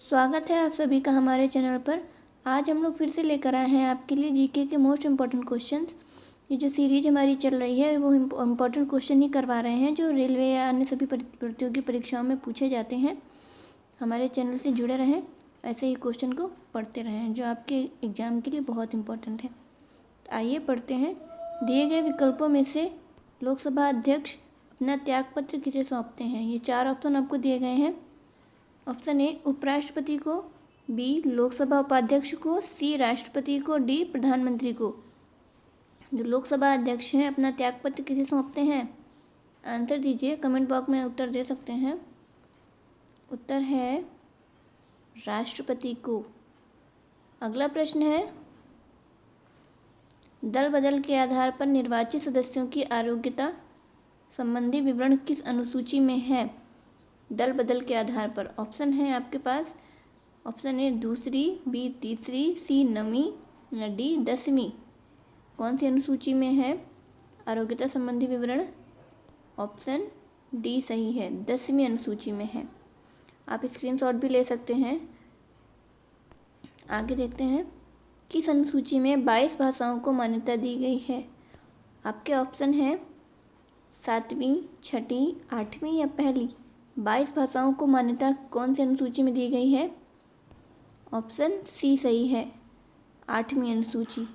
स्वागत है आप सभी का हमारे चैनल पर। आज हम लोग फिर से लेकर आए हैं आपके लिए जीके के मोस्ट इम्पॉर्टेंट क्वेश्चंस। ये जो सीरीज हमारी चल रही है वो इम्पॉर्टेंट क्वेश्चन ही करवा रहे हैं जो रेलवे या अन्य सभी प्रतियोगी परीक्षाओं में पूछे जाते हैं। हमारे चैनल से जुड़े रहें, ऐसे ही क्वेश्चन को पढ़ते रहें जो आपके एग्ज़ाम के लिए बहुत इंपॉर्टेंट है। तो आइए पढ़ते हैं। दिए गए विकल्पों में से लोकसभा अध्यक्ष अपना त्यागपत्र किसे सौंपते हैं? ये 4 ऑप्शन आपको दिए गए हैं। ऑप्शन ए उपराष्ट्रपति को, बी लोकसभा उपाध्यक्ष को, सी राष्ट्रपति को, डी प्रधानमंत्री को। जो लोकसभा अध्यक्ष हैं अपना त्यागपत्र किसे सौंपते हैं? आंसर दीजिए, कमेंट बॉक्स में उत्तर दे सकते हैं। उत्तर है राष्ट्रपति को। अगला प्रश्न है, दल बदल के आधार पर निर्वाचित सदस्यों की आरोग्यता संबंधी विवरण किस अनुसूची में है? दल बदल के आधार पर ऑप्शन है आपके पास। ऑप्शन ए दूसरी, बी तीसरी, सी नवीं या डी 10वीं। कौन सी अनुसूची में है आरोग्यता संबंधी विवरण? ऑप्शन डी सही है, 10वीं अनुसूची में है। आप स्क्रीनशॉट भी ले सकते हैं। आगे देखते हैं, किस अनुसूची में 22 भाषाओं को मान्यता दी गई है? आपके ऑप्शन है 7वीं, 6ठी, 8वीं या पहली। 22 भाषाओं को मान्यता कौन सी अनुसूची में दी गई है? ऑप्शन सी सही है, 8वीं अनुसूची।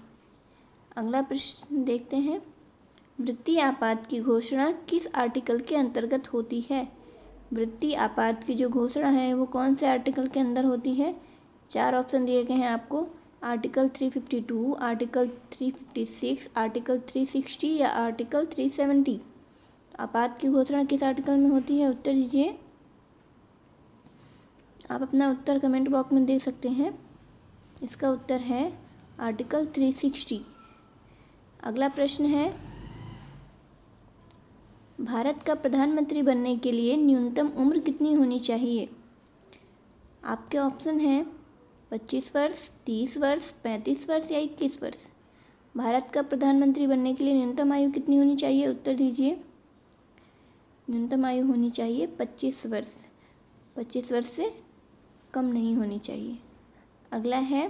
अगला प्रश्न देखते हैं, वृत्तीय आपात की घोषणा किस आर्टिकल के अंतर्गत होती है? वृत्तीय आपात की जो घोषणा है वो कौन से आर्टिकल के अंदर होती है? 4 ऑप्शन दिए गए हैं आपको। आर्टिकल 352, आर्टिकल 356, आर्टिकल 360 या आर्टिकल 370। आपात की घोषणा किस आर्टिकल में होती है? उत्तर दीजिए। आप अपना उत्तर कमेंट बॉक्स में दे सकते हैं। इसका उत्तर है आर्टिकल 360। अगला प्रश्न है, भारत का प्रधानमंत्री बनने के लिए न्यूनतम उम्र कितनी होनी चाहिए? आपके ऑप्शन हैं 25 वर्ष, 30 वर्ष, 35 वर्ष या 21 वर्ष। भारत का प्रधानमंत्री बनने के लिए न्यूनतम आयु कितनी होनी चाहिए? उत्तर दीजिए। न्यूनतम आयु होनी चाहिए 25 वर्ष। 25 वर्ष से कम नहीं होनी चाहिए। अगला है,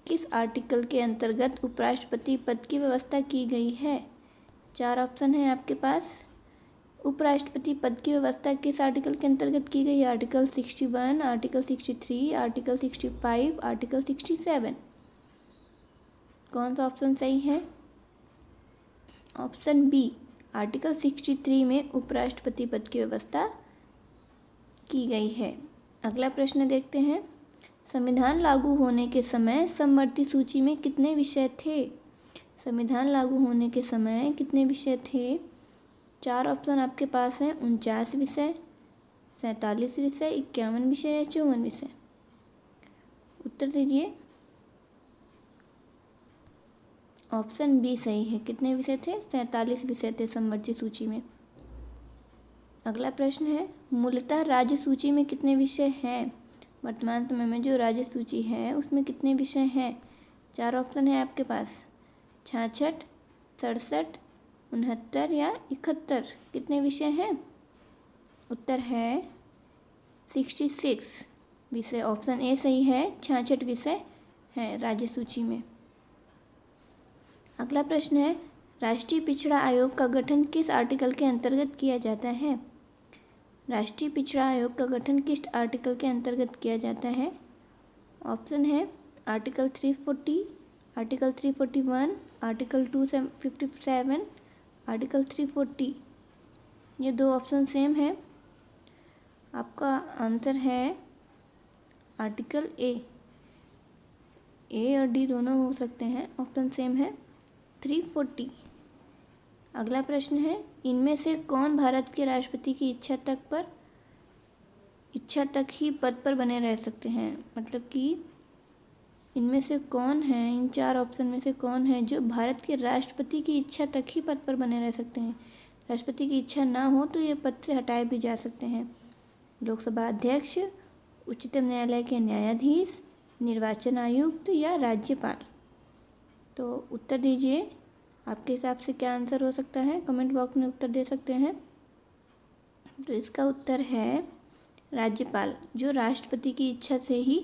किस आर्टिकल के अंतर्गत उपराष्ट्रपति पद की व्यवस्था की गई है? 4 ऑप्शन है आपके पास। उपराष्ट्रपति पद की व्यवस्था किस आर्टिकल के अंतर्गत की गई है? Article 61, article 63, article 65, article 67। कौन सा ऑप्शन सही है? ऑप्शन बी, आर्टिकल 63 में उपराष्ट्रपति पद की व्यवस्था की गई है। अगला प्रश्न देखते हैं, संविधान लागू होने के समय समवर्ती सूची में कितने विषय थे? संविधान लागू होने के समय कितने विषय थे? 4 ऑप्शन आपके पास हैं। 49 विषय, 47 विषय, 51 विषय या 54 विषय। उत्तर दीजिए। ऑप्शन बी सही है। कितने विषय थे? 47 विषय थे समवर्ती सूची में। अगला प्रश्न है, मूलतः राज्य सूची में कितने विषय हैं? वर्तमान समय में जो राज्य सूची है उसमें कितने विषय हैं? 4 ऑप्शन है आपके पास। 66, 67, 69 या 71। कितने विषय हैं? उत्तर है 66 विषय। ऑप्शन ए सही है, 66 विषय हैं राज्य सूची में। अगला प्रश्न है, राष्ट्रीय पिछड़ा आयोग का गठन किस आर्टिकल के अंतर्गत किया जाता है? राष्ट्रीय पिछड़ा आयोग का गठन किस आर्टिकल के अंतर्गत किया जाता है? ऑप्शन है आर्टिकल 340, आर्टिकल 341, आर्टिकल 257, आर्टिकल 340। ये 2 ऑप्शन सेम है। आपका आंसर है आर्टिकल ए और डी दोनों हो सकते हैं, ऑप्शन सेम है 340। अगला प्रश्न है, इनमें से कौन भारत के राष्ट्रपति की इच्छा तक ही पद पर बने रह सकते हैं? मतलब कि इनमें से कौन है, इन 4 ऑप्शन में से कौन है जो भारत के राष्ट्रपति की इच्छा तक ही पद पर बने रह सकते हैं? राष्ट्रपति की इच्छा ना हो तो ये पद से हटाए भी जा सकते हैं। लोकसभा अध्यक्ष, उच्चतम न्यायालय के न्यायाधीश, निर्वाचन आयुक्त या राज्यपाल। तो उत्तर दीजिए, आपके हिसाब से क्या आंसर हो सकता है? कमेंट बॉक्स में उत्तर दे सकते हैं। तो इसका उत्तर है राज्यपाल, जो राष्ट्रपति की इच्छा से ही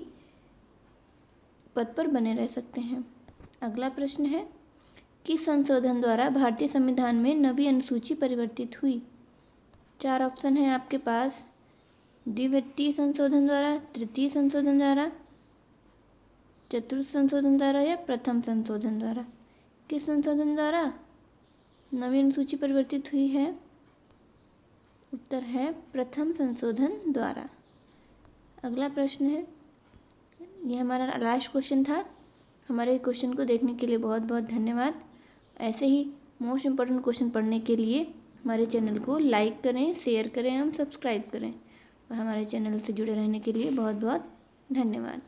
पद पर बने रह सकते हैं। अगला प्रश्न है, किस संशोधन द्वारा भारतीय संविधान में नवी अनुसूची परिवर्तित हुई? 4 ऑप्शन है आपके पास। द्वितीय संशोधन द्वारा, तृतीय संशोधन द्वारा, चतुर्थ संशोधन द्वारा या प्रथम संशोधन द्वारा। किस संशोधन द्वारा नवी अनुसूची परिवर्तित हुई है? उत्तर है प्रथम संशोधन द्वारा। अगला प्रश्न है, ये हमारा लास्ट क्वेश्चन था। हमारे क्वेश्चन को देखने के लिए बहुत बहुत धन्यवाद। ऐसे ही मोस्ट इम्पॉर्टेंट क्वेश्चन पढ़ने के लिए हमारे चैनल को लाइक करें, शेयर करें एवं सब्सक्राइब करें, और हमारे चैनल से जुड़े रहने के लिए बहुत बहुत धन्यवाद।